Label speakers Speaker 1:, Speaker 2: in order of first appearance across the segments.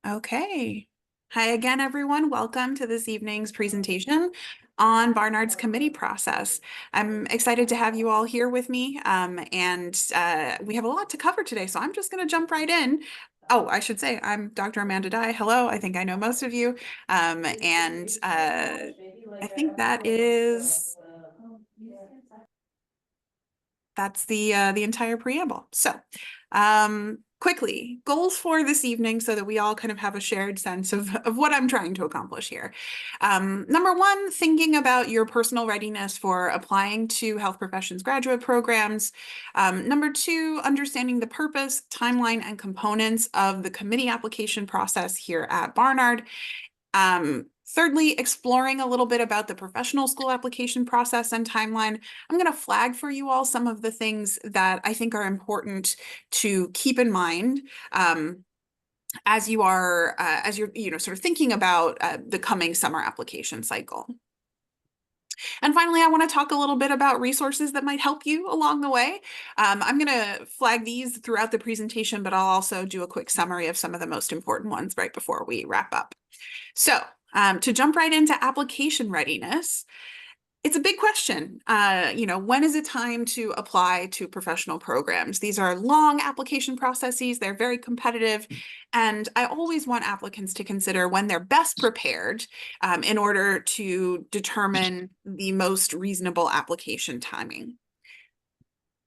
Speaker 1: Okay. Hi again, everyone. Welcome to this evening's presentation on Barnard's committee process. I'm excited to have you all here with me, and we have a lot to cover today, so I'm just going to jump right in. Oh, I should say I'm Dr. Amanda Dye. Hello, I think I know most of you, and I think that's the entire preamble. So, quickly, goals for this evening so that we all kind of have a shared sense of what I'm trying to accomplish here. Number one, thinking about your personal readiness for applying to health professions graduate programs. Number two, understanding the purpose, timeline, and components of the committee application process here at Barnard. Thirdly, exploring a little bit about the professional school application process and timeline. I'm going to flag for you all some of the things that I think are important to keep in mind as you're sort of thinking about the coming summer application cycle. And finally, I want to talk a little bit about resources that might help you along the way. I'm going to flag these throughout the presentation, but I'll also do a quick summary of some of the most important ones right before we wrap up. So to jump right into application readiness, it's a big question. When is it time to apply to professional programs? These are long application processes. They're very competitive. And I always want applicants to consider when they're best prepared in order to determine the most reasonable application timing.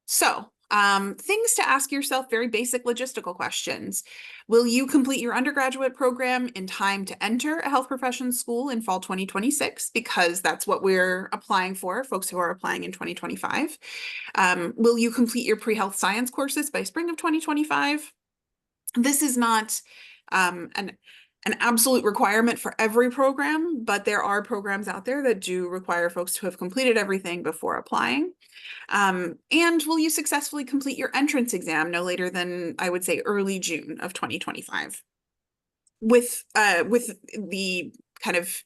Speaker 1: So, things to ask yourself, very basic logistical questions. Will you complete your undergraduate program in time to enter a health professions school in fall 2026? Because that's what we're applying for, folks who are applying in 2025. Will you complete your pre-health science courses by spring of 2025? This is not an absolute requirement for every program, but there are programs out there that do require folks to have completed everything before applying. And will you successfully complete your entrance exam no later than, I would say, early June of 2025? With the kind of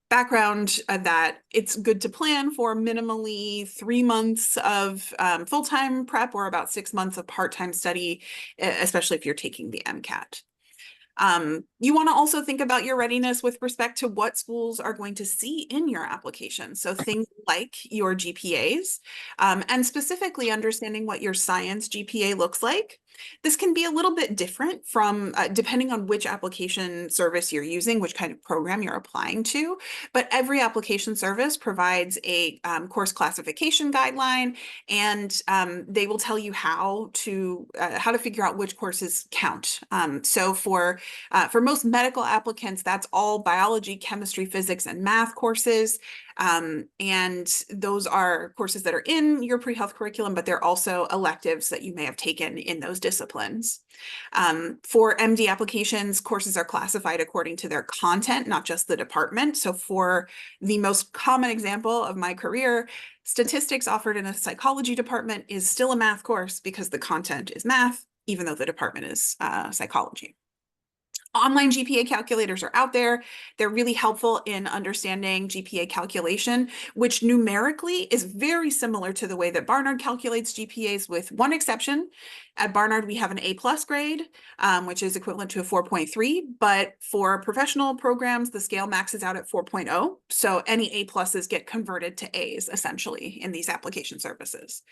Speaker 1: background that it's good to plan for minimally 3 months of full-time prep or about 6 months of part-time study, especially if you're taking the MCAT. You want to also think about your readiness with respect to what schools are going to see in your application. So things like your GPAs, and specifically understanding what your science GPA looks like. This can be a little bit different from depending on which application service you're using, which kind of program you're applying to. But every application service provides a course classification guideline, and they will tell you how to figure out which courses count. So for most medical applicants, that's all biology, chemistry, physics, and math courses. And those are courses that are in your pre-health curriculum, but they're also electives that you may have taken in those disciplines. For MD applications, courses are classified according to their content, not just the department. So for the most common example of my career, statistics offered in a psychology department is still a math course because the content is math, even though the department is psychology. Online GPA calculators are out there. They're really helpful in understanding GPA calculation, which numerically is very similar to the way that Barnard calculates GPAs, with one exception. At Barnard, we have an A+ grade, which is equivalent to a 4.3, but for professional programs, the scale maxes out at 4.0. So any A+ get converted to A's, essentially, in these application services.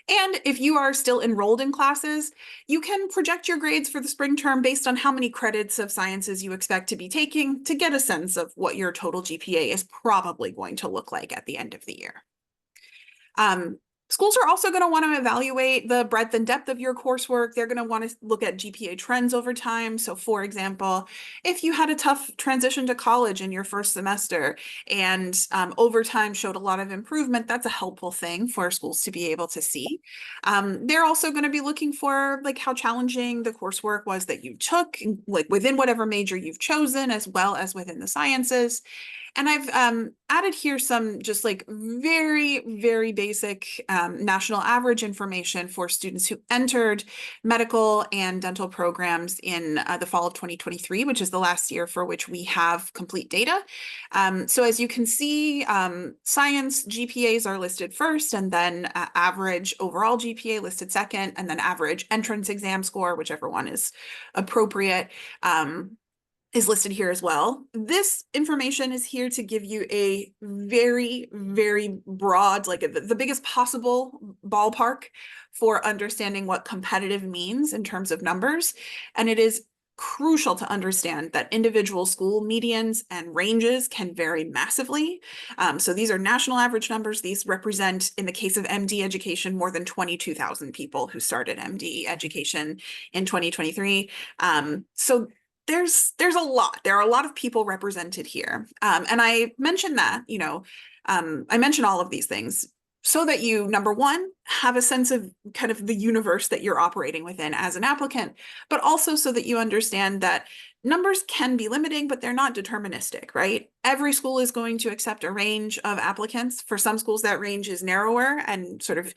Speaker 1: And if you are still enrolled in classes, you can project your grades for the spring term based on how many credits of sciences you expect to be taking to get a sense of what your total GPA is probably going to look like at the end of the year. Schools are also going to want to evaluate the breadth and depth of your coursework. They're going to want to look at GPA trends over time. So for example, if you had a tough transition to college in your first semester and over time showed a lot of improvement, that's a helpful thing for schools to be able to see. They're also going to be looking for like how challenging the coursework was that you took, like within whatever major you've chosen, as well as within the sciences. And I've added here some just like very, very basic national average information for students who entered medical and dental programs in the fall of 2023, which is the last year for which we have complete data. So as you can see, science GPAs are listed first, and then average overall GPA listed second, and then average entrance exam score, whichever one is appropriate. is listed here as well. This information is here to give you a very, very broad, like the biggest possible ballpark for understanding what competitive means in terms of numbers. And it is crucial to understand that individual school medians and ranges can vary massively. So these are national average numbers. These represent, in the case of MD education, more than 22,000 people who started MD education in 2023. So there's a lot. There are a lot of people represented here. And I mentioned that, I mentioned all of these things so that you, number one, have a sense of kind of the universe that you're operating within as an applicant, but also so that you understand that numbers can be limiting, but they're not deterministic, right? Every school is going to accept a range of applicants. For some schools, that range is narrower and sort of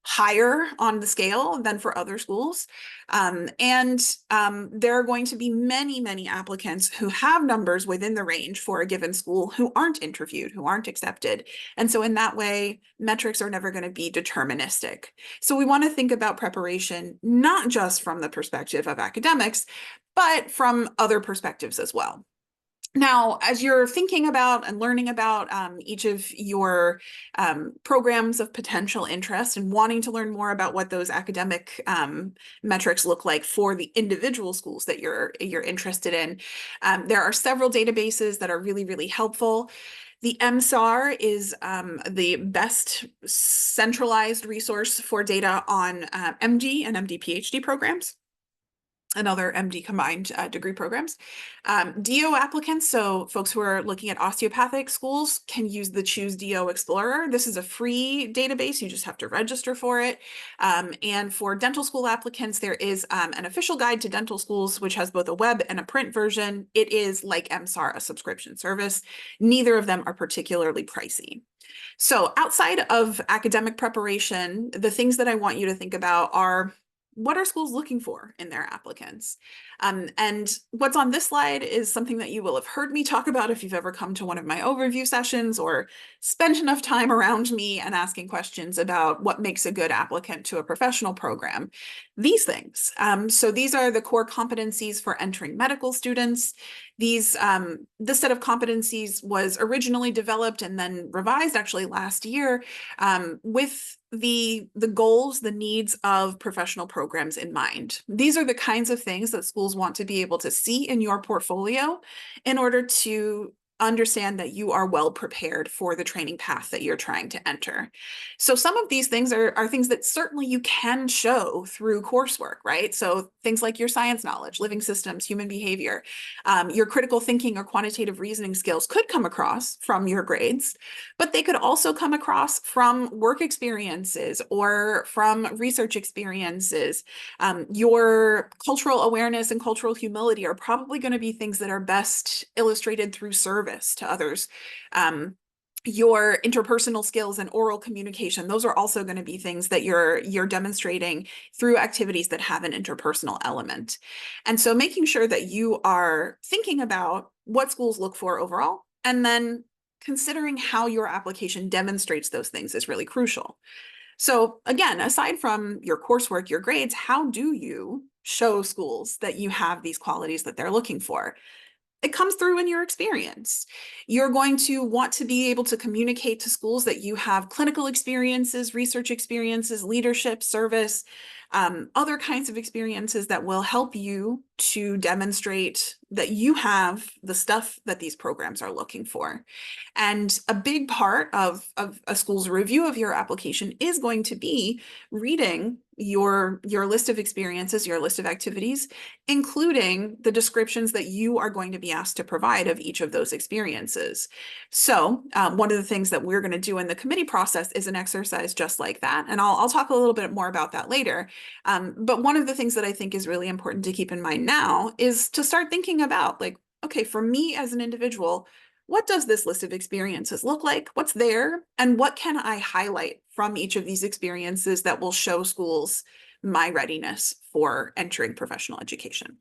Speaker 1: higher on the scale than for other schools. There are going to be many, many applicants who have numbers within the range for a given school who aren't interviewed, who aren't accepted. And so in that way, metrics are never going to be deterministic. So we want to think about preparation, not just from the perspective of academics, but from other perspectives as well. Now, as you're thinking about and learning about each of your programs of potential interest and wanting to learn more about what those academic metrics look like for the individual schools that you're interested in, there are several databases that are really, really helpful. The MSAR is the best centralized resource for data on MD and MD PhD programs and other MD combined degree programs. DO applicants, so folks who are looking at osteopathic schools, can use the Choose DO Explorer. This is a free database. You just have to register for it. And for dental school applicants, there is an official guide to dental schools, which has both a web and a print version. It is, like MSAR, a subscription service. Neither of them are particularly pricey. So outside of academic preparation, the things that I want you to think about are, what are schools looking for in their applicants? And what's on this slide is something that you will have heard me talk about if you've ever come to one of my overview sessions or spent enough time around me and asking questions about what makes a good applicant to a professional program. These things. So these are the core competencies for entering medical students. This set of competencies was originally developed and then revised actually last year with the goals, the needs of professional programs in mind. These are the kinds of things that schools want to be able to see in your portfolio in order to understand that you are well prepared for the training path that you're trying to enter. So some of these things are things that certainly you can show through coursework, right? So things like your science knowledge, living systems, human behavior, your critical thinking or quantitative reasoning skills could come across from your grades, but they could also come across from work experiences or from research experiences. Your cultural awareness and cultural humility are probably going to be things that are best illustrated through service to others. Your interpersonal skills and oral communication, those are also going to be things that you're demonstrating through activities that have an interpersonal element. And so making sure that you are thinking about what schools look for overall, and then considering how your application demonstrates those things is really crucial. So again, aside from your coursework, your grades, how do you show schools that you have these qualities that they're looking for? It comes through in your experience. You're going to want to be able to communicate to schools that you have clinical experiences, research experiences, leadership, service, other kinds of experiences that will help you to demonstrate that you have the stuff that these programs are looking for. And a big part of a school's review of your application is going to be reading your list of experiences, your list of activities, including the descriptions that you are going to be asked to provide of each of those experiences. So one of the things that we're going to do in the committee process is an exercise just like that. And I'll talk a little bit more about that later. But one of the things that I think is really important to keep in mind now is to start thinking about, like, okay, for me as an individual, what does this list of experiences look like? What's there? And what can I highlight from each of these experiences that will show schools my readiness for entering professional education?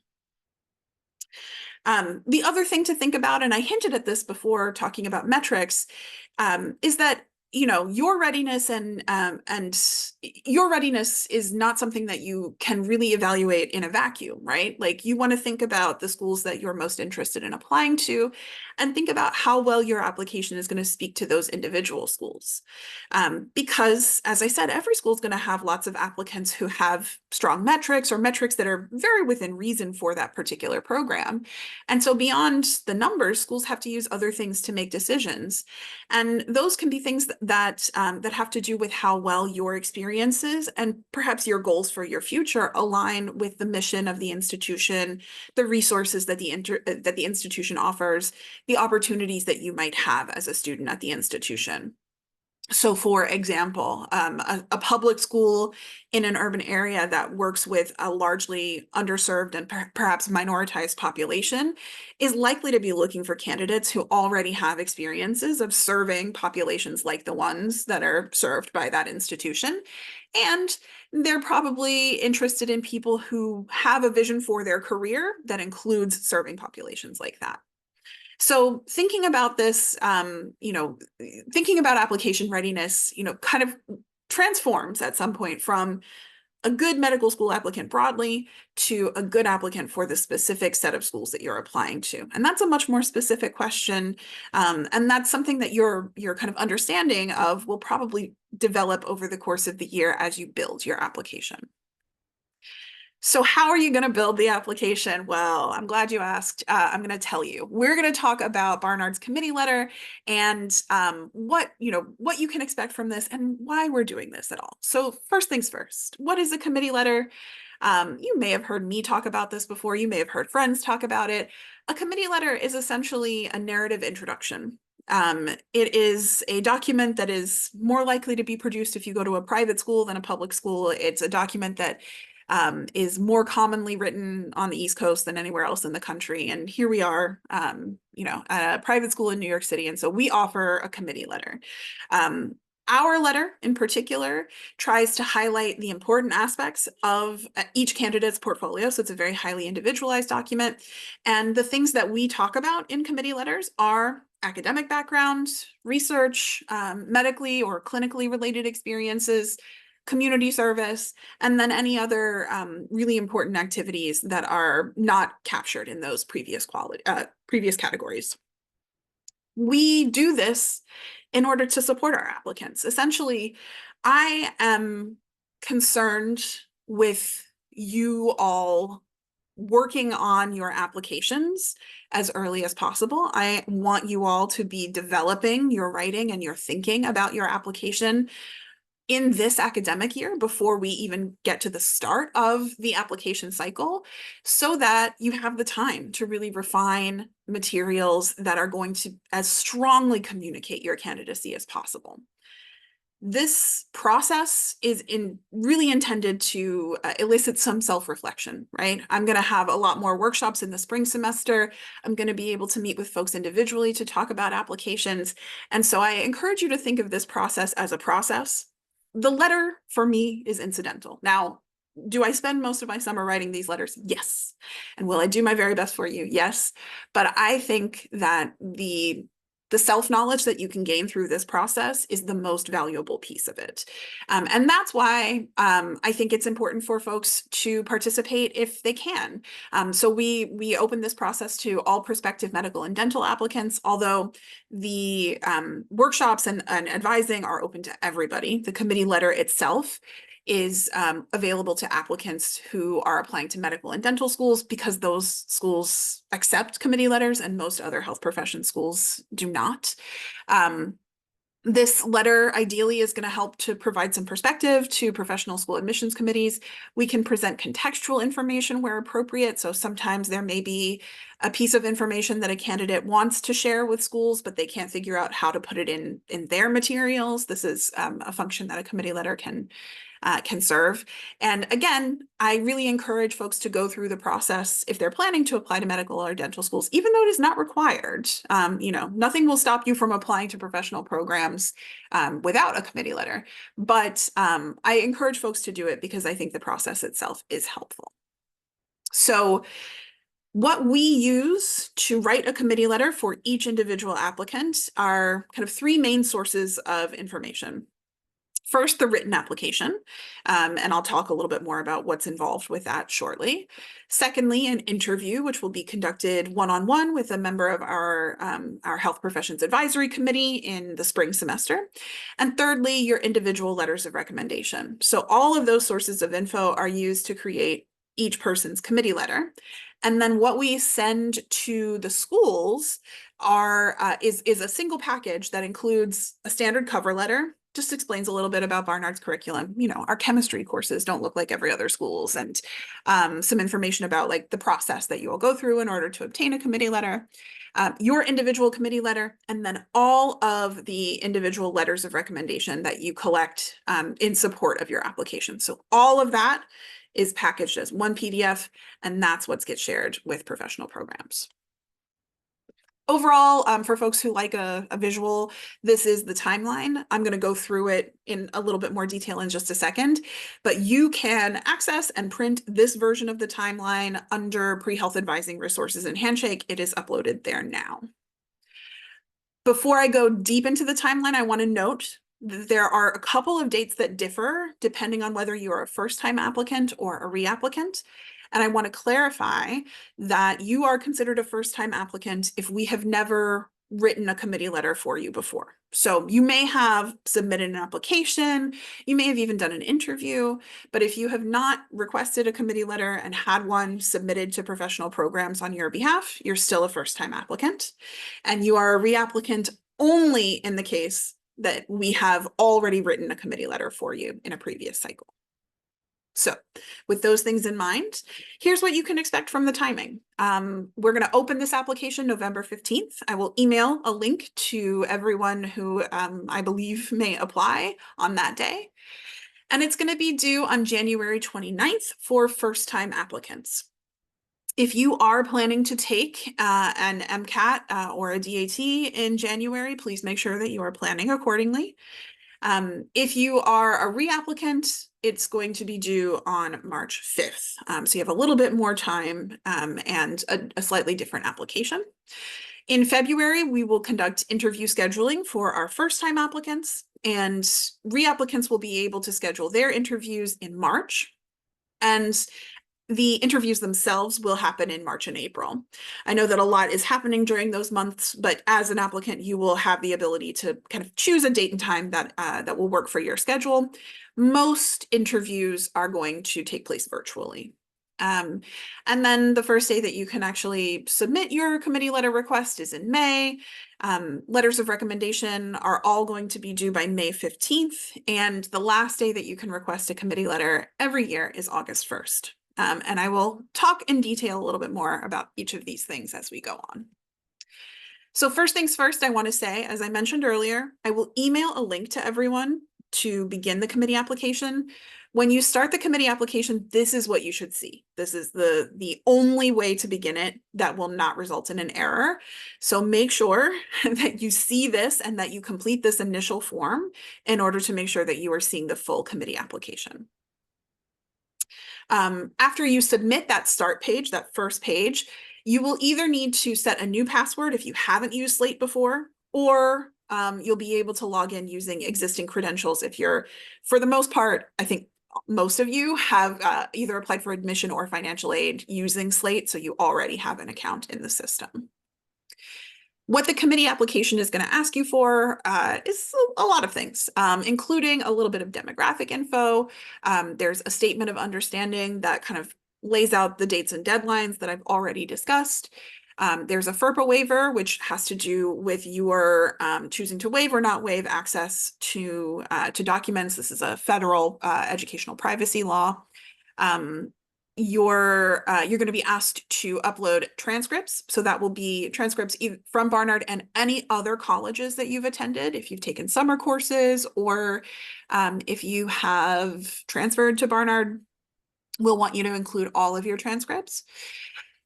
Speaker 1: The other thing to think about, and I hinted at this before talking about metrics, is that your readiness and your readiness is not something that you can really evaluate in a vacuum, right? Like you want to think about the schools that you're most interested in applying to and think about how well your application is going to speak to those individual schools. Because as I said, every school is going to have lots of applicants who have strong metrics or metrics that are very within reason for that particular program. And so beyond the numbers, schools have to use other things to make decisions. And those can be things that have to do with how well your experiences and perhaps your goals for your future align with the mission of the institution, the resources that the institution offers, the opportunities that you might have as a student at the institution. So for example, a public school in an urban area that works with a largely underserved and perhaps minoritized population is likely to be looking for candidates who already have experiences of serving populations like the ones that are served by that institution. And they're probably interested in people who have a vision for their career that includes serving populations like that. So thinking about this, thinking about application readiness, kind of transforms at some point from a good medical school applicant broadly to a good applicant for the specific set of schools that you're applying to. And that's a much more specific question. And that's something that your kind of understanding of will probably develop over the course of the year as you build your application. So how are you going to build the application? Well, I'm glad you asked. I'm going to tell you. We're going to talk about Barnard's committee letter and what you can expect from this and why we're doing this at all. So first things first, what is a committee letter? You may have heard me talk about this before. You may have heard friends talk about it. A committee letter is essentially a narrative introduction. It is a document that is more likely to be produced if you go to a private school than a public school. It's a document that is more commonly written on the East Coast than anywhere else in the country. And here we are, at a private school in New York City. And so we offer a committee letter. Our letter in particular tries to highlight the important aspects of each candidate's portfolio. So it's a very highly individualized document. And the things that we talk about in committee letters are academic background, research, medically or clinically related experiences, community service, and then any other really important activities that are not captured in those previous categories. We do this in order to support our applicants. Essentially, I am concerned with you all working on your applications as early as possible. I want you all to be developing your writing and your thinking about your application in this academic year before we even get to the start of the application cycle, so that you have the time to really refine materials that are going to as strongly communicate your candidacy as possible. This process is really intended to elicit some self-reflection, right? I'm going to have a lot more workshops in the spring semester. I'm going to be able to meet with folks individually to talk about applications. And so I encourage you to think of this process as a process. The letter for me is incidental. Now, do I spend most of my summer writing these letters? Yes. And will I do my very best for you? Yes. But I think that the self-knowledge that you can gain through this process is the most valuable piece of it. And that's why I think it's important for folks to participate if they can. So we open this process to all prospective medical and dental applicants, although the workshops and advising are open to everybody. The committee letter itself is available to applicants who are applying to medical and dental schools because those schools accept committee letters and most other health profession schools do not. This letter ideally is going to help to provide some perspective to professional school admissions committees. We can present contextual information where appropriate. So sometimes there may be a piece of information that a candidate wants to share with schools, but they can't figure out how to put it in their materials. This is a function that a committee letter can serve. And again, I really encourage folks to go through the process if they're planning to apply to medical or dental schools, even though it is not required. Nothing will stop you from applying to professional programs without a committee letter. But I encourage folks to do it because I think the process itself is helpful. So What we use to write a committee letter for each individual applicant are kind of three main sources of information. First, the written application, and I'll talk a little bit more about what's involved with that shortly. Secondly, an interview, which will be conducted one-on-one with a member of our Health Professions Advisory Committee in the spring semester. And thirdly, your individual letters of recommendation. So all of those sources of info are used to create each person's committee letter. And then what we send to the schools is a single package that includes a standard cover letter, just explains a little bit about Barnard's curriculum. You know, our chemistry courses don't look like every other school's, and some information about like the process that you will go through in order to obtain a committee letter, your individual committee letter, and then all of the individual letters of recommendation that you collect in support of your application. So all of that is packaged as one PDF, and that's what gets shared with professional programs. Overall, for folks who like a visual, this is the timeline. I'm going to go through it in a little bit more detail in just a second, but you can access and print this version of the timeline under Pre-Health Advising Resources and Handshake. It is uploaded there now. Before I go deep into the timeline, I want to note that there are a couple of dates that differ depending on whether you are a first-time applicant or a reapplicant. And I want to clarify that you are considered a first-time applicant if we have never written a committee letter for you before. So you may have submitted an application, you may have even done an interview, but if you have not requested a committee letter and had one submitted to professional programs on your behalf, you're still a first-time applicant. And you are a reapplicant only in the case that we have already written a committee letter for you in a previous cycle. So with those things in mind, here's what you can expect from the timing. We're going to open this application November 15th. I will email a link to everyone who I believe may apply on that day. And it's going to be due on January 29th for first-time applicants. If you are planning to take an MCAT or a DAT in January, please make sure that you are planning accordingly. If you are a reapplicant, it's going to be due on March 5th. So you have a little bit more time and a slightly different application. In February, we will conduct interview scheduling for our first-time applicants, and reapplicants will be able to schedule their interviews in March. And the interviews themselves will happen in March and April. I know that a lot is happening during those months, but as an applicant, you will have the ability to kind of choose a date and time that will work for your schedule. Most interviews are going to take place virtually. And then the first day that you can actually submit your committee letter request is in May. Letters of recommendation are all going to be due by May 15th. And the last day that you can request a committee letter every year is August 1st. And I will talk in detail a little bit more about each of these things as we go on. So first things first, I want to say, as I mentioned earlier, I will email a link to everyone to begin the committee application. When you start the committee application, this is what you should see. This is the only way to begin it that will not result in an error. So make sure that you see this and that you complete this initial form in order to make sure that you are seeing the full committee application. After you submit that start page, that first page, you will either need to set a new password if you haven't used Slate before, or you'll be able to log in using existing credentials if you're, for the most part, I think most of you have either applied for admission or financial aid using Slate, so you already have an account in the system. What the committee application is going to ask you for is a lot of things, including a little bit of demographic info. There's a statement of understanding that kind of lays out the dates and deadlines that I've already discussed. There's a FERPA waiver, which has to do with your choosing to waive or not waive access to documents. This is a federal educational privacy law. You're going to be asked to upload transcripts. So that will be transcripts from Barnard and any other colleges that you've attended. If you've taken summer courses or if you have transferred to Barnard, we'll want you to include all of your transcripts.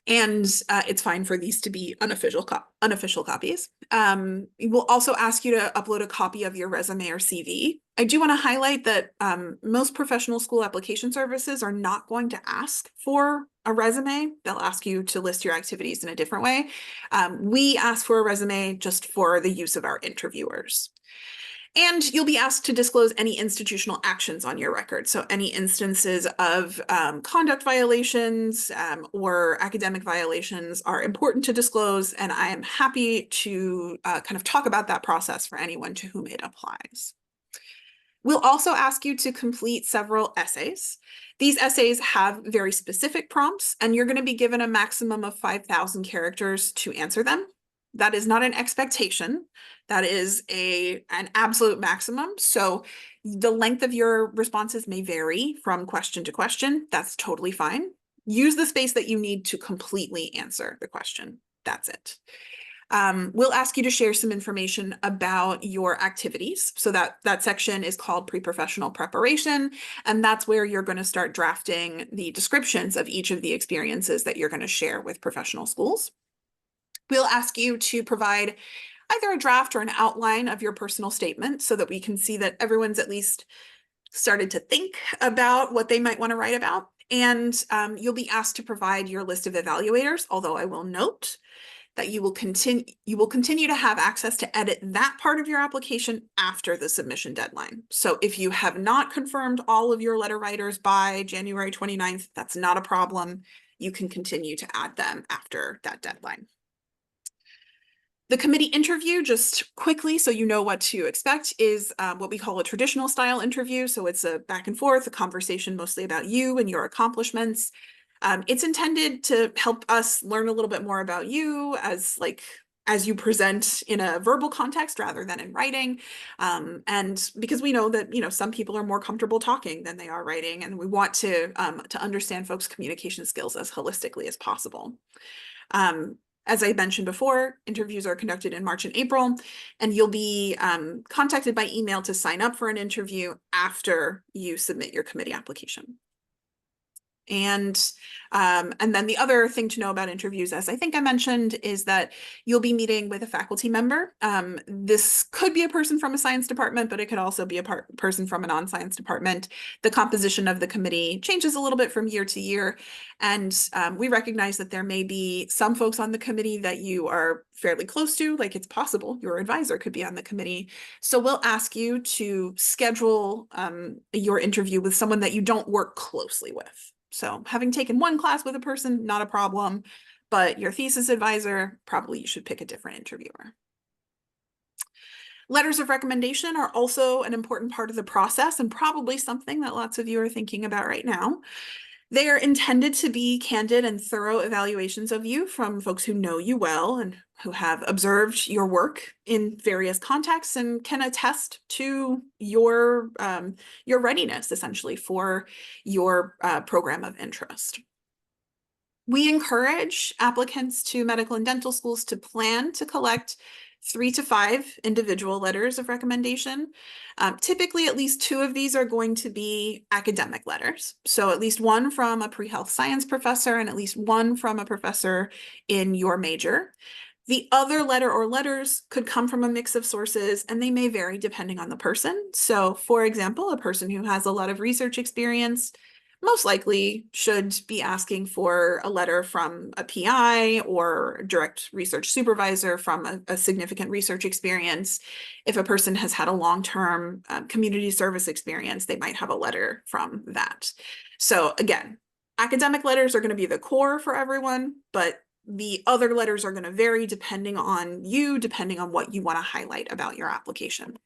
Speaker 1: And it's fine for these to be unofficial copies. We'll also ask you to upload a copy of your resume or CV. I do want to highlight that most professional school application services are not going to ask for a resume, they'll ask you to list your activities in a different way. We ask for a resume just for the use of our interviewers. And you'll be asked to disclose any institutional actions on your record. So any instances of conduct violations or academic violations are important to disclose. And I am happy to kind of talk about that process for anyone to whom it applies. We'll also ask you to complete several essays. These essays have very specific prompts, and you're going to be given a maximum of 5,000 characters to answer them. That is not an expectation. That is an absolute maximum. So the length of your responses may vary from question to question. That's totally fine. Use the space that you need to completely answer the question. That's it. We'll ask you to share some information about your activities. So that section is called pre-professional preparation, and that's where you're going to start drafting the descriptions of each of the experiences that you're going to share with professional schools. We'll ask you to provide either a draft or an outline of your personal statement so that we can see that everyone's at least started to think about what they might want to write about. And you'll be asked to provide your list of evaluators, although I will note that you will continue to have access to edit that part of your application after the submission deadline. So if you have not confirmed all of your letter writers by January 29th, that's not a problem. You can continue to add them after that deadline. The committee interview, just quickly so you know what to expect, is what we call a traditional style interview. So it's a back and forth, a conversation mostly about you and your accomplishments. It's intended to help us learn a little bit more about you as you present in a verbal context rather than in writing. And because we know that, some people are more comfortable talking than they are writing, and we want to understand folks' communication skills as holistically as possible. As I mentioned before, interviews are conducted in March and April, and you'll be contacted by email to sign up for an interview after you submit your committee application. And then the other thing to know about interviews, as I think I mentioned, is that you'll be meeting with a faculty member. This could be a person from a science department, but it could also be a person from a non-science department. The composition of the committee changes a little bit from year to year. And we recognize that there may be some folks on the committee that you are fairly close to, like it's possible your advisor could be on the committee. So we'll ask you to schedule your interview with someone that you don't work closely with. So having taken one class with a person, not a problem, but your thesis advisor, probably you should pick a different interviewer. Letters of recommendation are also an important part of the process and probably something that lots of you are thinking about right now. They are intended to be candid and thorough evaluations of you from folks who know you well and who have observed your work in various contexts and can attest to your readiness, essentially, for your program of interest. We encourage applicants to medical and dental schools to plan to collect 3 to 5 individual letters of recommendation. Typically, at least 2 of these are going to be academic letters. So at least one from a pre-health science professor and at least one from a professor in your major. The other letter or letters could come from a mix of sources, and they may vary depending on the person. So, for example, a person who has a lot of research experience most likely should be asking for a letter from a PI or direct research supervisor from a significant research experience. If a person has had a long-term community service experience, they might have a letter from that. So again, academic letters are going to be the core for everyone, but the other letters are going to vary depending on you, depending on what you want to highlight about your application.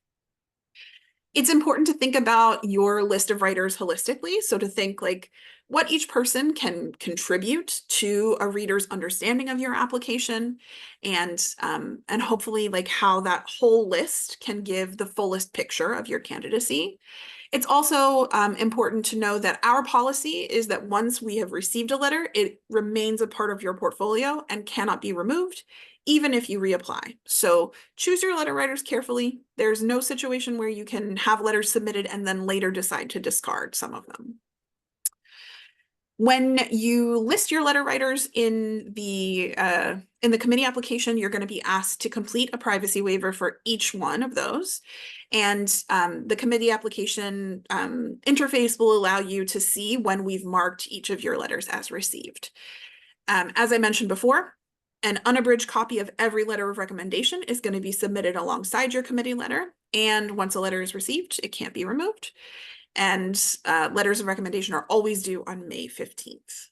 Speaker 1: It's important to think about your list of writers holistically. So to think like what each person can contribute to a reader's understanding of your application, and hopefully like how that whole list can give the fullest picture of your candidacy. It's also important to know that our policy is that once we have received a letter, it remains a part of your portfolio and cannot be removed, even if you reapply. So choose your letter writers carefully. There's no situation where you can have letters submitted and then later decide to discard some of them. When you list your letter writers in the committee application, you're going to be asked to complete a privacy waiver for each one of those. And the committee application interface will allow you to see when we've marked each of your letters as received. As I mentioned before, an unabridged copy of every letter of recommendation is going to be submitted alongside your committee letter. And once a letter is received, it can't be removed. And letters of recommendation are always due on May 15th.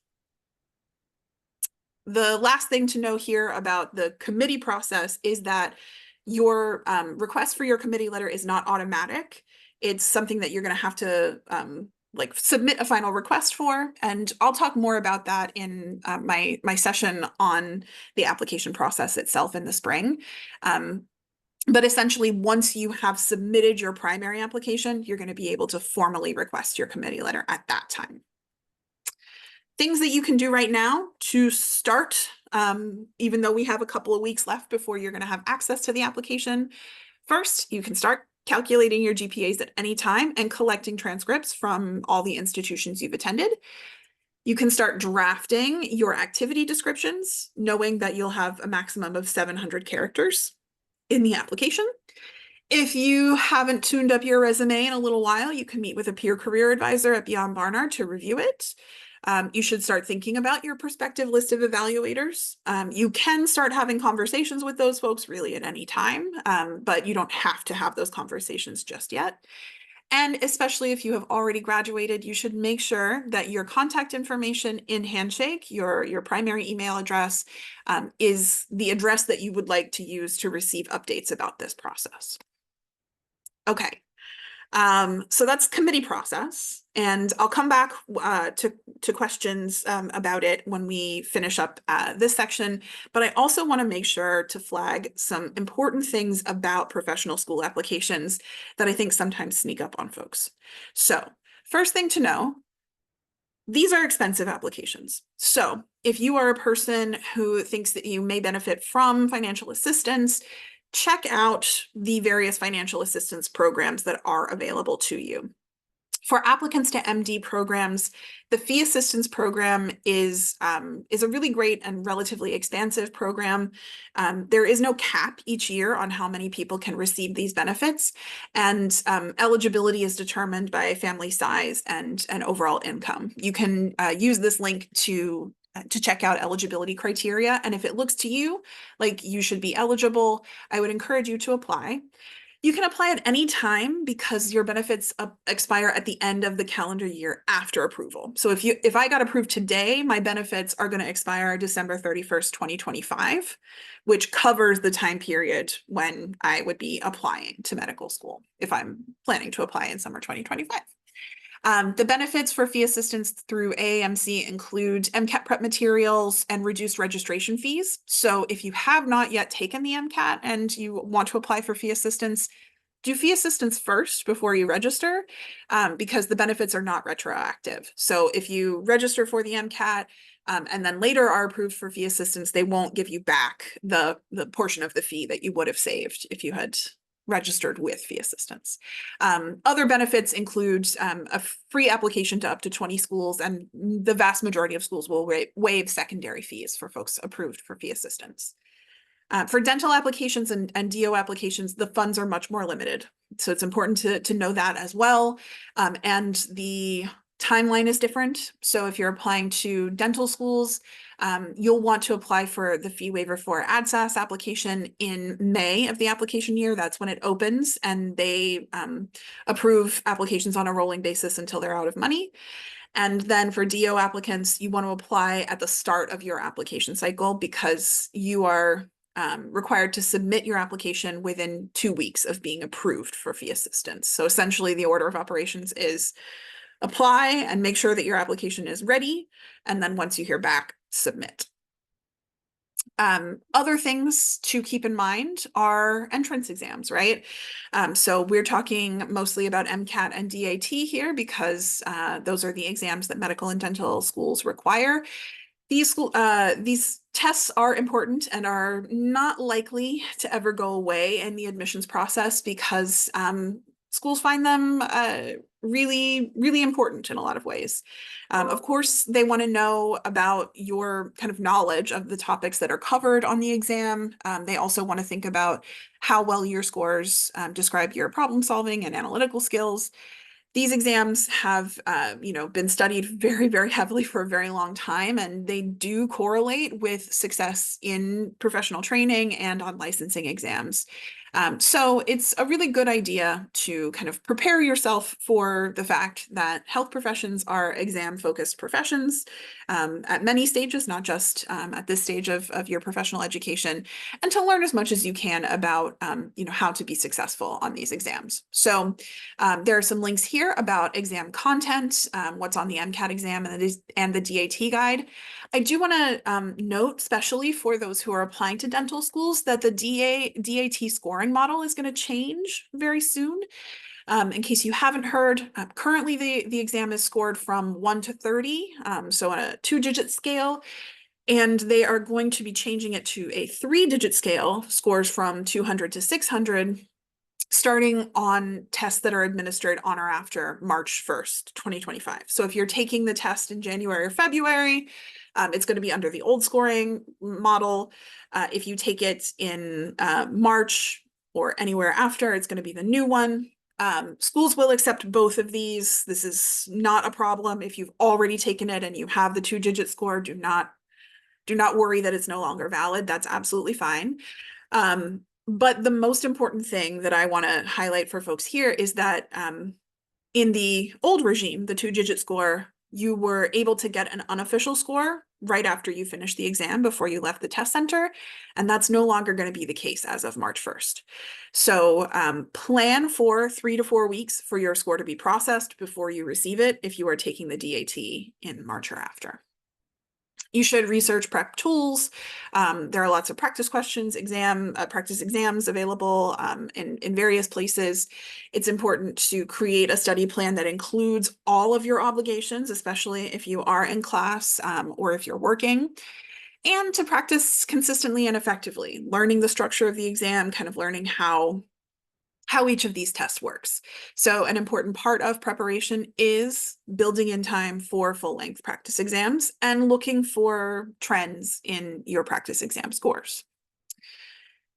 Speaker 1: The last thing to know here about the committee process is that your request for your committee letter is not automatic. It's something that you're going to have to like submit a final request for, and I'll talk more about that in my session on the application process itself in the spring. But essentially, once you have submitted your primary application, you're going to be able to formally request your committee letter at that time. Things that you can do right now to start, even though we have a couple of weeks left before you're going to have access to the application. First, you can start calculating your GPAs at any time and collecting transcripts from all the institutions you've attended. You can start drafting your activity descriptions, knowing that you'll have a maximum of 700 characters in the application. If you haven't tuned up your resume in a little while, you can meet with a peer career advisor at Beyond Barnard to review it. You should start thinking about your prospective list of evaluators. You can start having conversations with those folks really at any time, but you don't have to have those conversations just yet. And especially if you have already graduated, you should make sure that your contact information in Handshake, your primary email address, is the address that you would like to use to receive updates about this process. Okay, so that's committee process, and I'll come back to questions about it when we finish up this section, but I also want to make sure to flag some important things about professional school applications that I think sometimes sneak up on folks. So first thing to know, these are expensive applications. So if you are a person who thinks that you may benefit from financial assistance, check out the various financial assistance programs that are available to you. For applicants to MD programs, the fee assistance program is a really great and relatively expansive program. There is no cap each year on how many people can receive these benefits, and eligibility is determined by family size and overall income. You can use this link to check out eligibility criteria, and if it looks to you like you should be eligible, I would encourage you to apply. You can apply at any time because your benefits expire at the end of the calendar year after approval. So if I got approved today, my benefits are going to expire December 31st, 2025, which covers the time period when I would be applying to medical school if I'm planning to apply in summer 2025. The benefits for fee assistance through AAMC include MCAT prep materials and reduced registration fees. So if you have not yet taken the MCAT and you want to apply for fee assistance, do fee assistance first before you register, because the benefits are not retroactive. So if you register for the MCAT and then later are approved for fee assistance, they won't give you back the portion of the fee that you would have saved if you had registered with fee assistance. Other benefits include a free application to up to 20 schools, and the vast majority of schools will waive secondary fees for folks approved for fee assistance. For dental applications and DO applications, the funds are much more limited. So it's important to know that as well. And the timeline is different. So if you're applying to dental schools, you'll want to apply for the fee waiver for ADSAS application in May of the application year. That's when it opens, and they approve applications on a rolling basis until they're out of money. And then for DO applicants, you want to apply at the start of your application cycle because you are required to submit your application within 2 weeks of being approved for fee assistance. So essentially the order of operations is apply and make sure that your application is ready. And then once you hear back, submit. Other things to keep in mind are entrance exams, right? So we're talking mostly about MCAT and DAT here because those are the exams that medical and dental schools require. These tests are important and are not likely to ever go away in the admissions process because schools find them really, really important in a lot of ways. Of course, they want to know about your kind of knowledge of the topics that are covered on the exam. They also want to think about how well your scores describe your problem solving and analytical skills. These exams have, been studied very, very heavily for a very long time, and they do correlate with success in professional training and on licensing exams. So it's a really good idea to kind of prepare yourself for the fact that health professions are exam-focused professions at many stages, not just at this stage of your professional education, and to learn as much as you can about, how to be successful on these exams. So there are some links here about exam content, what's on the MCAT exam and the DAT guide. I do want to note, especially for those who are applying to dental schools, that the DAT scoring model is going to change very soon. In case you haven't heard, currently the exam is scored from 1 to 30, so on a 2-digit scale. And they are going to be changing it to a 3-digit scale, scores from 200 to 600, starting on tests that are administered on or after March 1st, 2025. So if you're taking the test in January or February, it's going to be under the old scoring model. If you take it in March or anywhere after, it's going to be the new one. Schools will accept both of these. This is not a problem. If you've already taken it and you have the 2-digit score, do not worry that it's no longer valid. That's absolutely fine. But the most important thing that I want to highlight for folks here is that in the old regime, the 2-digit score, you were able to get an unofficial score right after you finished the exam before you left the test center. And that's no longer going to be the case as of March 1st. So plan for 3 to 4 weeks for your score to be processed before you receive it if you are taking the DAT in March or after. You should research prep tools. There are lots of practice questions, practice exams available in various places. It's important to create a study plan that includes all of your obligations, especially if you are in class or if you're working, and to practice consistently and effectively, learning the structure of the exam, kind of learning how each of these tests works. So an important part of preparation is building in time for full-length practice exams and looking for trends in your practice exam scores.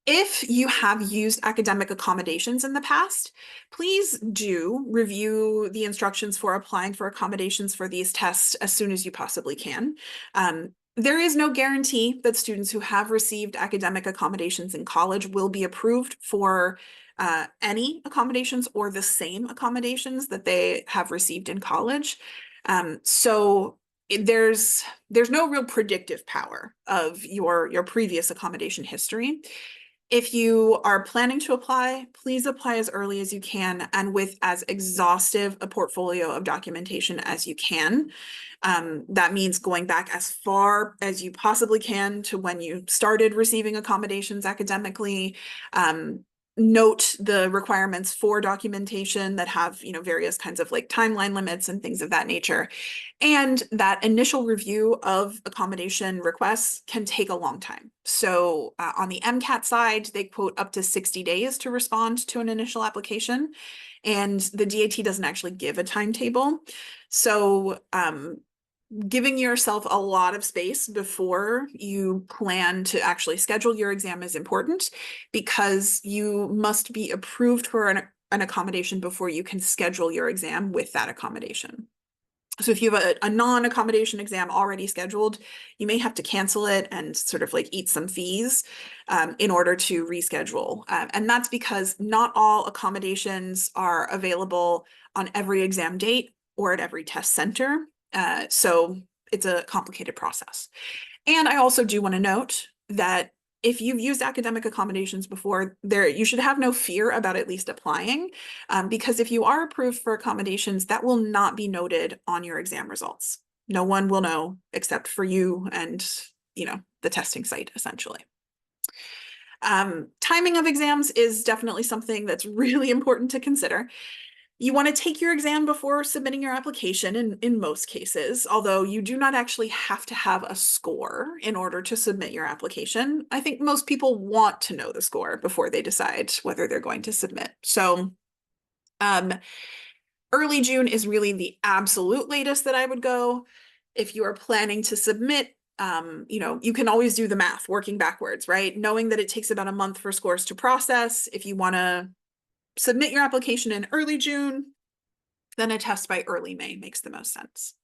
Speaker 1: If you have used academic accommodations in the past, please do review the instructions for applying for accommodations for these tests as soon as you possibly can. There is no guarantee that students who have received academic accommodations in college will be approved for any accommodations or the same accommodations that they have received in college. So there's no real predictive power of your previous accommodation history. If you are planning to apply, please apply as early as you can and with as exhaustive a portfolio of documentation as you can. That means going back as far as you possibly can to when you started receiving accommodations academically. Note the requirements for documentation that have, various kinds of like timeline limits and things of that nature. And that initial review of accommodation requests can take a long time. So on the MCAT side, they quote up to 60 days to respond to an initial application. And the DAT doesn't actually give a timetable. So giving yourself a lot of space before you plan to actually schedule your exam is important because you must be approved for an accommodation before you can schedule your exam with that accommodation. So if you have a non-accommodation exam already scheduled, you may have to cancel it and sort of like eat some fees in order to reschedule. And that's because not all accommodations are available on every exam date or at every test center. So it's a complicated process. And I also do want to note that if you've used academic accommodations before, you should have no fear about at least applying, because if you are approved for accommodations, that will not be noted on your exam results. No one will know except for you and, the testing site, essentially. Timing of exams is definitely something that's really important to consider. You want to take your exam before submitting your application in most cases, although you do not actually have to have a score in order to submit your application. I think most people want to know the score before they decide whether they're going to submit. So Um, Early June is really the absolute latest that I would go. If you are planning to submit, you can always do the math working backwards, right? Knowing that it takes about a month for scores to process. If you want to submit your application in early June, then a test by early May makes the most sense.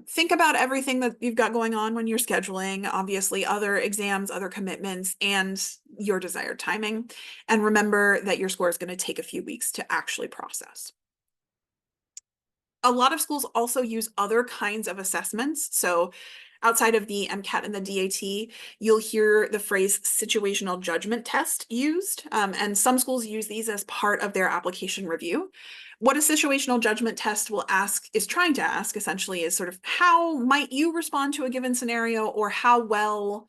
Speaker 1: Think about everything that you've got going on when you're scheduling, obviously other exams, other commitments, and your desired timing. And remember that your score is going to take a few weeks to actually process. A lot of schools also use other kinds of assessments. So outside of the MCAT and the DAT, you'll hear the phrase situational judgment test used. And some schools use these as part of their application review. What a situational judgment test is trying to ask essentially is sort of how might you respond to a given scenario, or how well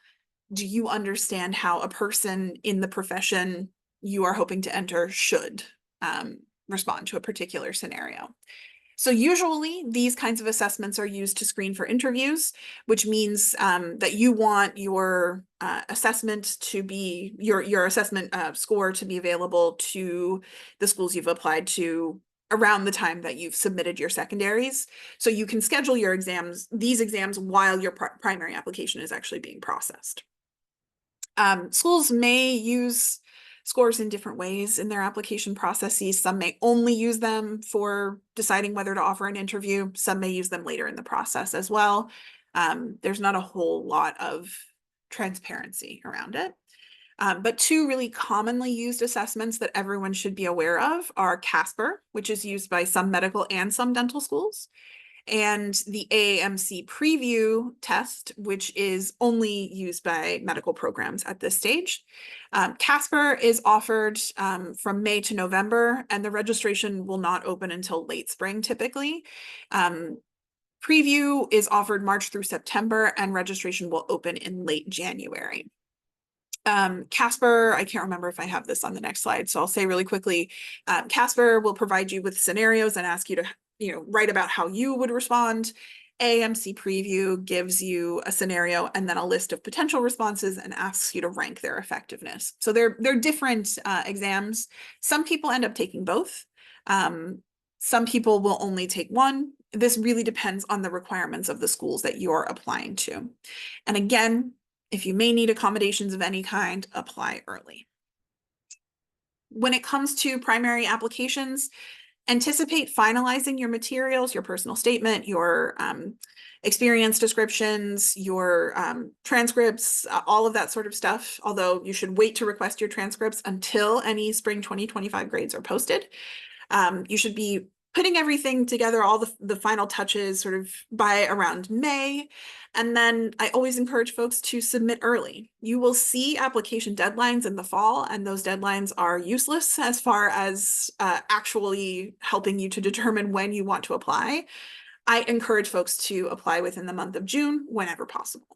Speaker 1: do you understand how a person in the profession you are hoping to enter should respond to a particular scenario. So usually these kinds of assessments are used to screen for interviews, which means that you want your assessment to be your assessment score to be available to the schools you've applied to around the time that you've submitted your secondaries. So you can schedule your these exams while your primary application is actually being processed. Schools may use scores in different ways in their application processes. Some may only use them for deciding whether to offer an interview. Some may use them later in the process as well. There's not a whole lot of transparency around it. But two really commonly used assessments that everyone should be aware of are CASPER, which is used by some medical and some dental schools, and the AAMC preview test, which is only used by medical programs at this stage. CASPER is offered from May to November, and the registration will not open until late spring typically. Preview is offered March through September, and registration will open in late January. CASPER, I can't remember if I have this on the next slide, so I'll say really quickly, CASPER will provide you with scenarios and ask you to write about how you would respond. AMC preview gives you a scenario and then a list of potential responses and asks you to rank their effectiveness. So they're different exams. Some people end up taking both. Some people will only take one. This really depends on the requirements of the schools that you're applying to. And again, if you may need accommodations of any kind, apply early. When it comes to primary applications, anticipate finalizing your materials, your personal statement, your experience descriptions, your transcripts, all of that sort of stuff. Although you should wait to request your transcripts until any spring 2025 grades are posted. You should be putting everything together, all the final touches sort of by around May. And then I always encourage folks to submit early. You will see application deadlines in the fall, and those deadlines are useless as far as actually helping you to determine when you want to apply. I encourage folks to apply within the month of June whenever possible.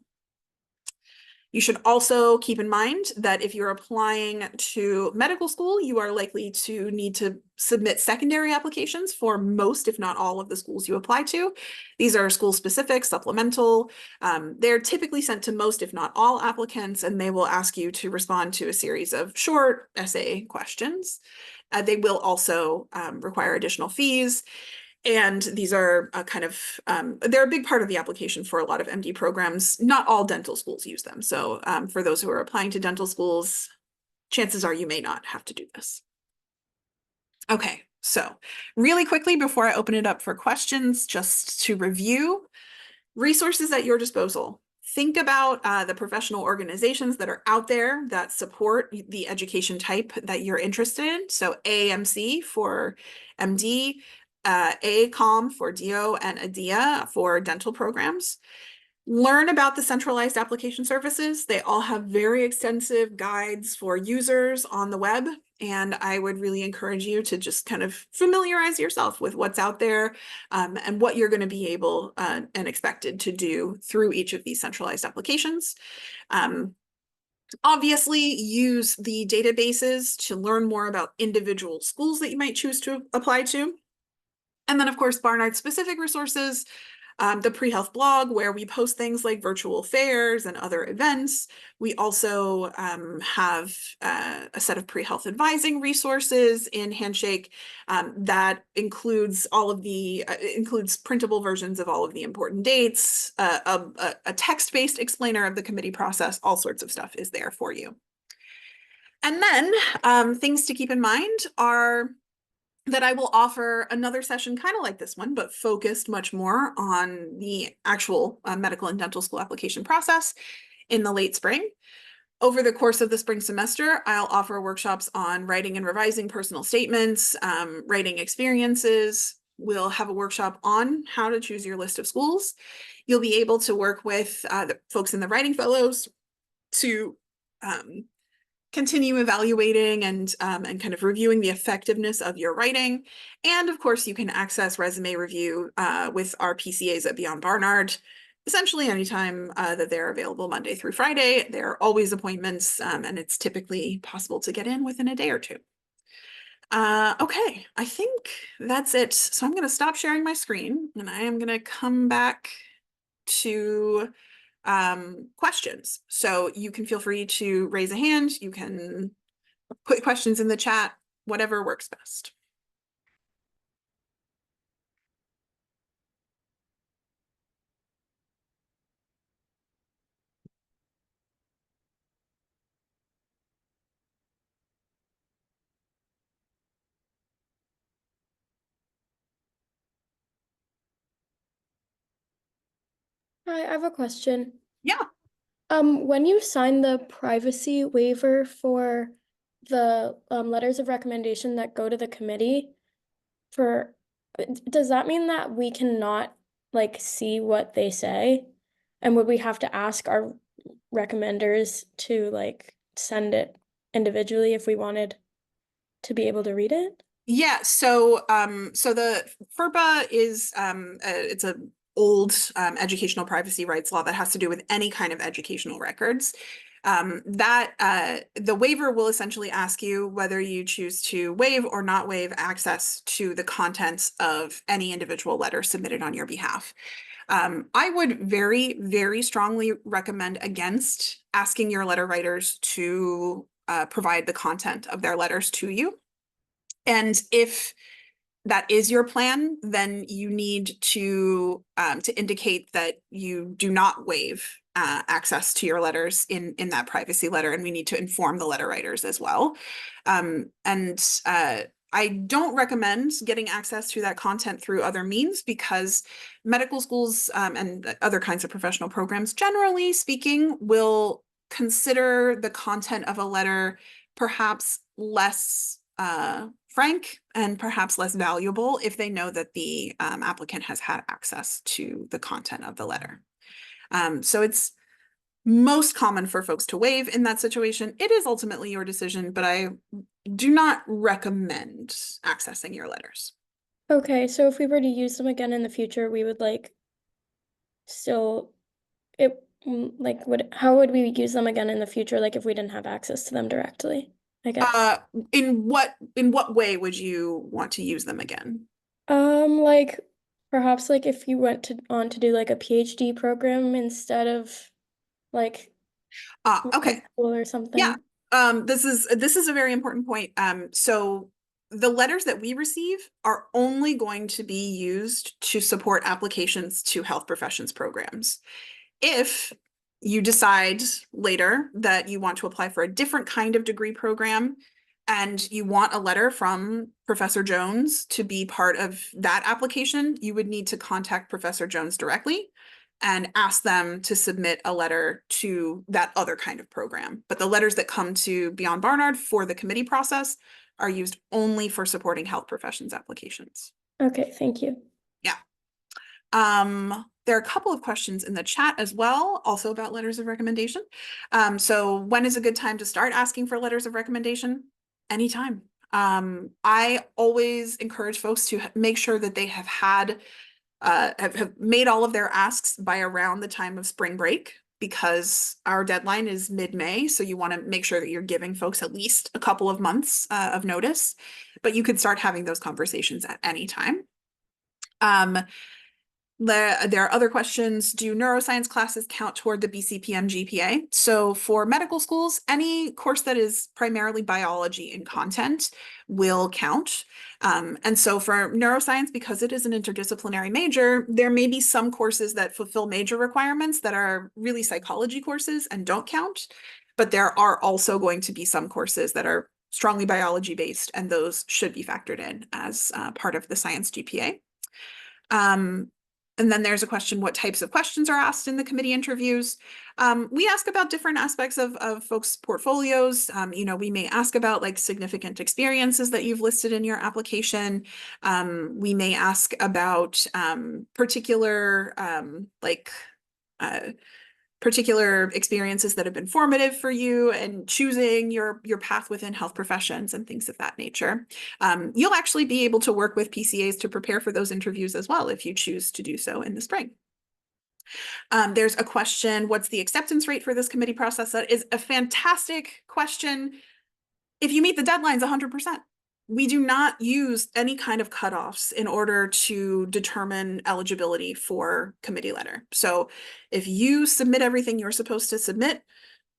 Speaker 1: You should also keep in mind that if you're applying to medical school, you are likely to need to submit secondary applications for most, if not all, of the schools you apply to. These are school-specific, supplemental. They're typically sent to most, if not all, applicants, and they will ask you to respond to a series of short essay questions. They will also require additional fees. And these are they're a big part of the application for a lot of MD programs. Not all dental schools use them. So for those who are applying to dental schools, chances are you may not have to do this. Okay, so really quickly before I open it up for questions, just to review, resources at your disposal. Think about the professional organizations that are out there that support the education type that you're interested in. So AAMC for MD, AACOM for DO, and ADIA for dental programs. Learn about the centralized application services. They all have very extensive guides for users on the web, and I would really encourage you to just kind of familiarize yourself with what's out there and what you're going to be able and expected to do through each of these centralized applications. Obviously, use the databases to learn more about individual schools that you might choose to apply to. And then, of course, Barnard-specific resources the pre-health blog where we post things like virtual fairs and other events. We also have a set of pre-health advising resources in Handshake that includes includes printable versions of all of the important dates, a text-based explainer of the committee process, all sorts of stuff is there for you. And then things to keep in mind are that I will offer another session kind of like this one, but focused much more on the actual medical and dental school application process in the late spring. Over the course of the spring semester, I'll offer workshops on writing and revising personal statements, writing experiences. We'll have a workshop on how to choose your list of schools. You'll be able to work with the folks in the writing fellows to continue evaluating and kind of reviewing the effectiveness of your writing. And of course, you can access resume review with our PCAs at Beyond Barnard essentially anytime that they're available Monday through Friday. There are always appointments, and it's typically possible to get in within a day or two. Okay, I think that's it. So I'm going to stop sharing my screen and I am going to come back to questions. So you can feel free to raise a hand. You can put questions in the chat, whatever works best.
Speaker 2: Hi, I have a question.
Speaker 1: Yeah.
Speaker 2: When you sign the privacy waiver for the letters of recommendation that go to the committee for, does that mean that we cannot like see what they say? And would we have to ask our recommenders to like send it individually if we wanted to be able to read it?
Speaker 1: Yeah, so so the FERPA is it's a old educational privacy rights law that has to do with any kind of educational records. The waiver will essentially ask you whether you choose to waive or not waive access to the contents of any individual letter submitted on your behalf. I would very, very strongly recommend against asking your letter writers to provide the content of their letters to you. And if that is your plan, then you need to indicate that you do not waive access to your letters in that privacy letter, and we need to inform the letter writers as well. I don't recommend getting access to that content through other means because medical schools and other kinds of professional programs, generally speaking, will consider the content of a letter perhaps less frank and perhaps less valuable if they know that the applicant has had access to the content of the letter. So it's most common for folks to waive in that situation. It is ultimately your decision, but I do not recommend accessing your letters.
Speaker 2: Okay, so if we were to use them again in the future, we would like still like how would we use them again in the future, like if we didn't have access to them directly, I guess.
Speaker 1: In what way would you want to use them again?
Speaker 2: Like perhaps like if you went on to do like a PhD program instead of like
Speaker 1: Okay.
Speaker 2: school or
Speaker 1: Yeah.
Speaker 2: something.
Speaker 1: This is a very important point. So the letters that we receive are only going to be used to support applications to health professions programs. If you decide later that you want to apply for a different kind of degree program and you want a letter from Professor Jones to be part of that application, you would need to contact Professor Jones directly and ask them to submit a letter to that other kind of program. But the letters that come to Beyond Barnard for the committee process are used only for supporting health professions applications.
Speaker 2: Okay, thank you.
Speaker 1: Yeah. There are a couple of questions in the chat as well, also about letters of recommendation. So when is a good time to start asking for letters of recommendation? Anytime. I always encourage folks to make sure that they have made all of their asks by around the time of spring break, because our deadline is mid-May. So you want to make sure that you're giving folks at least a couple of months of notice, but you could start having those conversations at any time. There are other questions. Do neuroscience classes count toward the BCPM GPA? So for medical schools, any course that is primarily biology in content will count. And so for neuroscience, because it is an interdisciplinary major, there may be some courses that fulfill major requirements that are really psychology courses and don't count. But there are also going to be some courses that are strongly biology based, and those should be factored in as part of the science GPA. And then there's a question, what types of questions are asked in the committee interviews? We ask about different aspects of folks' portfolios. We may ask about like significant experiences that you've listed in your application. We may ask about particular particular experiences that have been formative for you and choosing your path within health professions and things of that nature. You'll actually be able to work with PCAs to prepare for those interviews as well if you choose to do so in the spring. There's a question, what's the acceptance rate for this committee process? That is a fantastic question. If you meet the deadlines 100%. We do not use any kind of cutoffs in order to determine eligibility for committee letter. So if you submit everything you're supposed to submit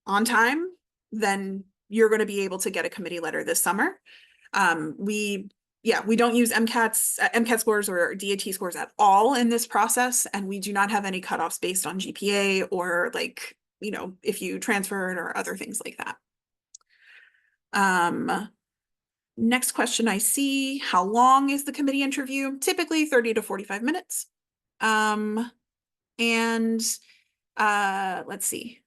Speaker 1: on time, then you're going to be able to get a committee letter this summer. We don't use MCAT scores or DAT scores at all in this process, and we do not have any cutoffs based on GPA or if you transferred or other things like that. Next question I see, how long is the committee interview? Typically 30 to 45 minutes. Let's see.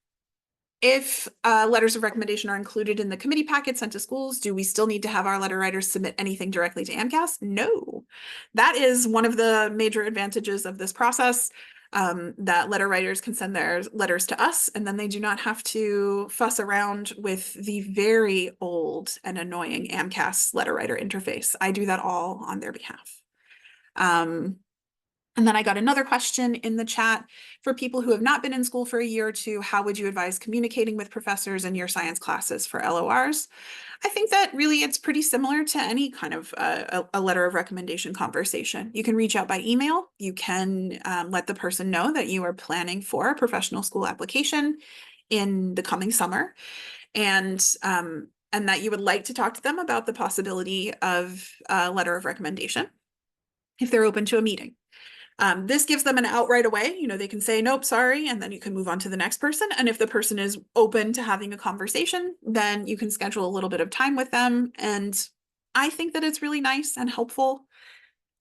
Speaker 1: If letters of recommendation are included in the committee packet sent to schools, do we still need to have our letter writers submit anything directly to AMCAS? No. That is one of the major advantages of this process. That letter writers can send their letters to us, and then they do not have to fuss around with the very old and annoying AMCAS letter writer interface. I do that all on their behalf. And then I got another question in the chat for people who have not been in school for a year or two. How would you advise communicating with professors in your science classes for LORs? I think that really it's pretty similar to any kind of a letter of recommendation conversation. You can reach out by email. You can let the person know that you are planning for a professional school application in the coming summer, and that you would like to talk to them about the possibility of a letter of recommendation if they're open to a meeting. This gives them an out right away. They can say, nope, sorry, and then you can move on to the next person. And if the person is open to having a conversation, then you can schedule a little bit of time with them. And I think that it's really nice and helpful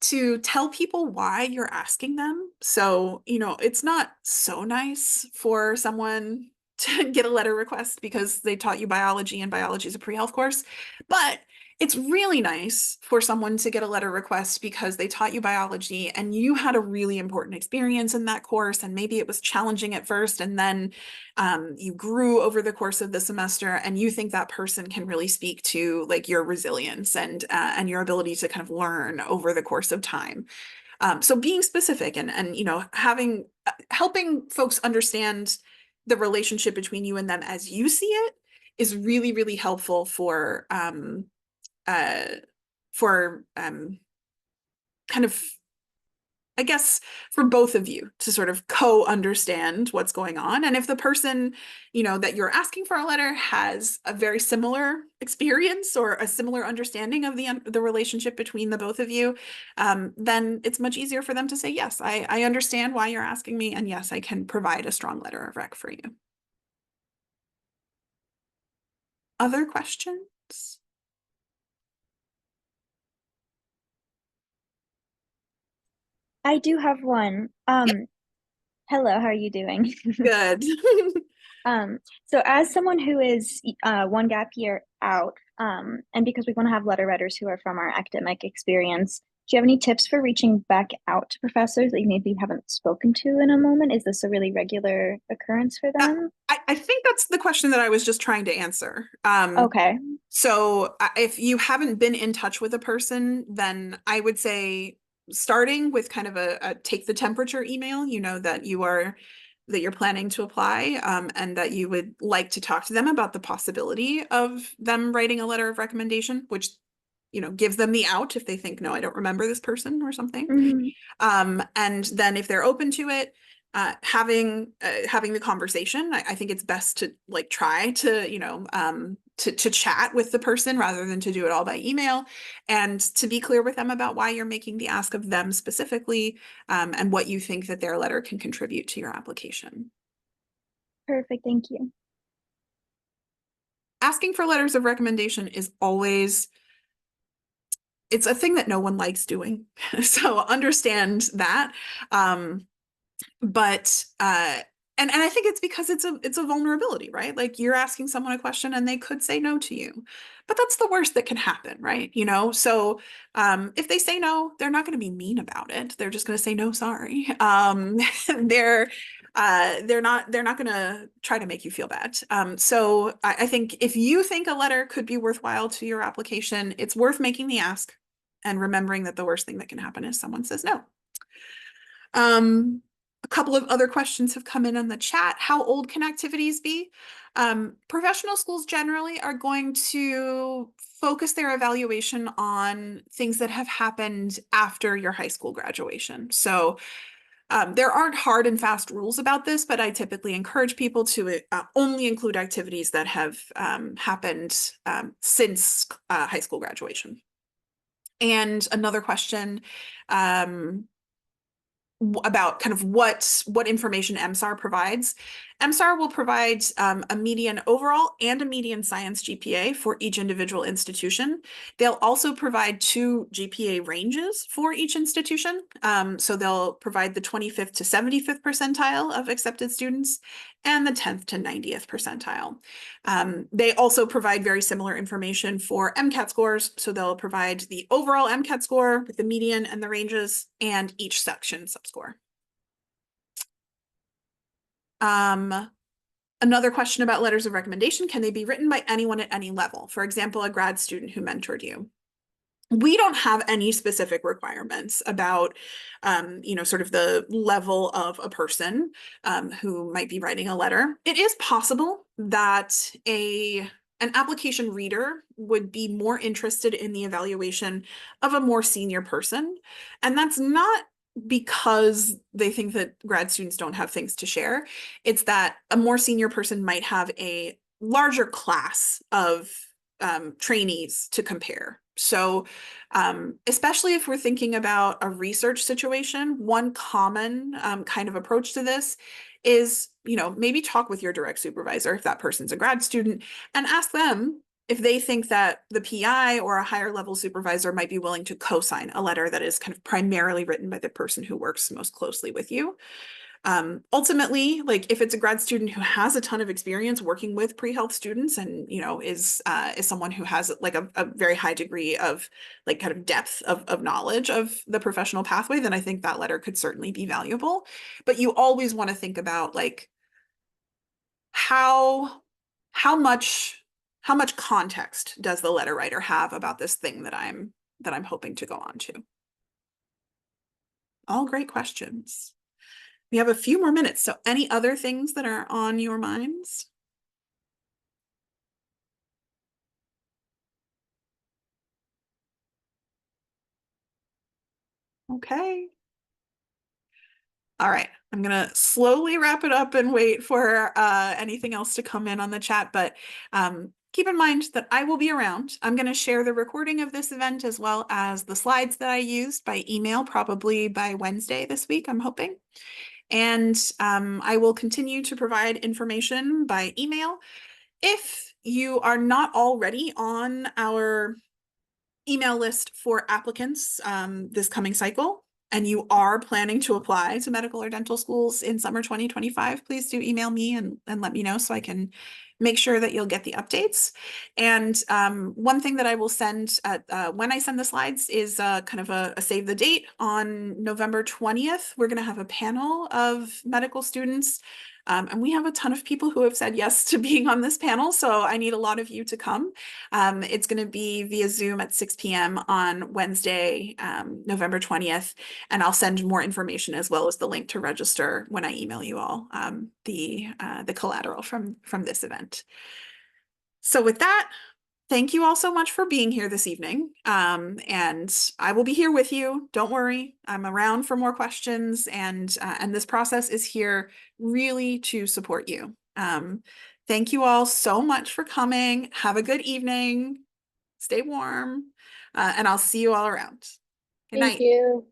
Speaker 1: to tell people why you're asking them. So, it's not so nice for someone to get a letter request because they taught you biology and biology is a pre-health course, but it's really nice for someone to get a letter request because they taught you biology and you had a really important experience in that course, and maybe it was challenging at first, and then you grew over the course of the semester, and you think that person can really speak to like your resilience and your ability to kind of learn over the course of time. So being specific and having helping folks understand the relationship between you and them as you see it is really, really helpful for kind of, I guess, for both of you to sort of co-understand what's going on. And if the person, that you're asking for a letter has a very similar experience or a similar understanding of the relationship between the both of you, then it's much easier for them to say, yes, I understand why you're asking me. And yes, I can provide a strong letter of rec for you. Other questions?
Speaker 3: I do have one. Hello, how are you doing?
Speaker 1: Good.
Speaker 3: So as someone who is one gap year out, and because we want to have letter writers who are from our academic experience, do you have any tips for reaching back out to professors that you maybe haven't spoken to in a moment? Is this a really regular occurrence for them?
Speaker 1: I think that's the question that I was just trying to answer.
Speaker 3: Okay.
Speaker 1: So if you haven't been in touch with a person, then I would say starting with kind of a take the temperature email, that you're planning to apply, and that you would like to talk to them about the possibility of them writing a letter of recommendation, which give them the out if they think, no, I don't remember this person or something.
Speaker 3: Mhm.
Speaker 1: And then if they're open to it, having the conversation, I think it's best to like try to, to chat with the person rather than to do it all by email, and to be clear with them about why you're making the ask of them specifically, and what you think that their letter can contribute to your application.
Speaker 3: Perfect, thank you.
Speaker 1: Asking for letters of recommendation is always, it's a thing that no one likes doing. So understand that. But and I think it's because it's a vulnerability, right? Like you're asking someone a question and they could say no to you. But that's the worst that can happen, right? So if they say no, they're not going to be mean about it. They're just going to say no, sorry. They're they're not going to try to make you feel bad. So I think if you think a letter could be worthwhile to your application, it's worth making the ask and remembering that the worst thing that can happen is someone says no. A couple of other questions have come in the chat. How old can activities be? Professional schools generally are going to focus their evaluation on things that have happened after your high school graduation. So there aren't hard and fast rules about this, but I typically encourage people to only include activities that have happened since high school graduation. And another question, about kind of what information MSAR provides. MSAR will provide a median overall and a median science GPA for each individual institution. They'll also provide 2 GPA ranges for each institution. So they'll provide the 25th to 75th percentile of accepted students and the 10th to 90th percentile. They also provide very similar information for MCAT scores. So they'll provide the overall MCAT score with the median and the ranges and each section subscore. Another question about letters of recommendation: can they be written by anyone at any level? For example, a grad student who mentored you. We don't have any specific requirements about, sort of the level of a person who might be writing a letter. It is possible that an application reader would be more interested in the evaluation of a more senior person. And that's not because they think that grad students don't have things to share. It's that a more senior person might have a larger class of trainees to compare. So especially if we're thinking about a research situation, one common kind of approach to this is, maybe talk with your direct supervisor if that person's a grad student and ask them if they think that the PI or a higher level supervisor might be willing to co-sign a letter that is kind of primarily written by the person who works most closely with you. Ultimately, like if it's a grad student who has a ton of experience working with pre-health students and, is someone who has like a very high degree of like kind of depth of knowledge of the professional pathway, then I think that letter could certainly be valuable. But you always want to think about like how much context does the letter writer have about this thing that I'm hoping to go on to. All great questions. We have a few more minutes. So any other things that are on your minds? Okay. All right. I'm going to slowly wrap it up and wait for anything else to come in on the chat. But keep in mind that I will be around. I'm going to share the recording of this event as well as the slides that I used by email, probably by Wednesday this week, I'm hoping. And I will continue to provide information by email. If you are not already on our email list for applicants this coming cycle, and you are planning to apply to medical or dental schools in summer 2025, please do email me and let me know so I can make sure that you'll get the updates. And one thing that I will send when I send the slides is kind of a save the date. On November 20th, we're going to have a panel of medical students. And we have a ton of people who have said yes to being on this panel, so I need a lot of you to come. It's going to be via Zoom at 6 p.m. on Wednesday, November 20th, and I'll send more information as well as the link to register when I email you all the collateral from this event. So with that, thank you all so much for being here this evening. And I will be here with you. Don't worry, I'm around for more questions, and this process is here really to support you. Thank you all so much for coming. Have a good evening. Stay warm, and I'll see you all around. Good
Speaker 2: Thank
Speaker 1: night.
Speaker 2: you.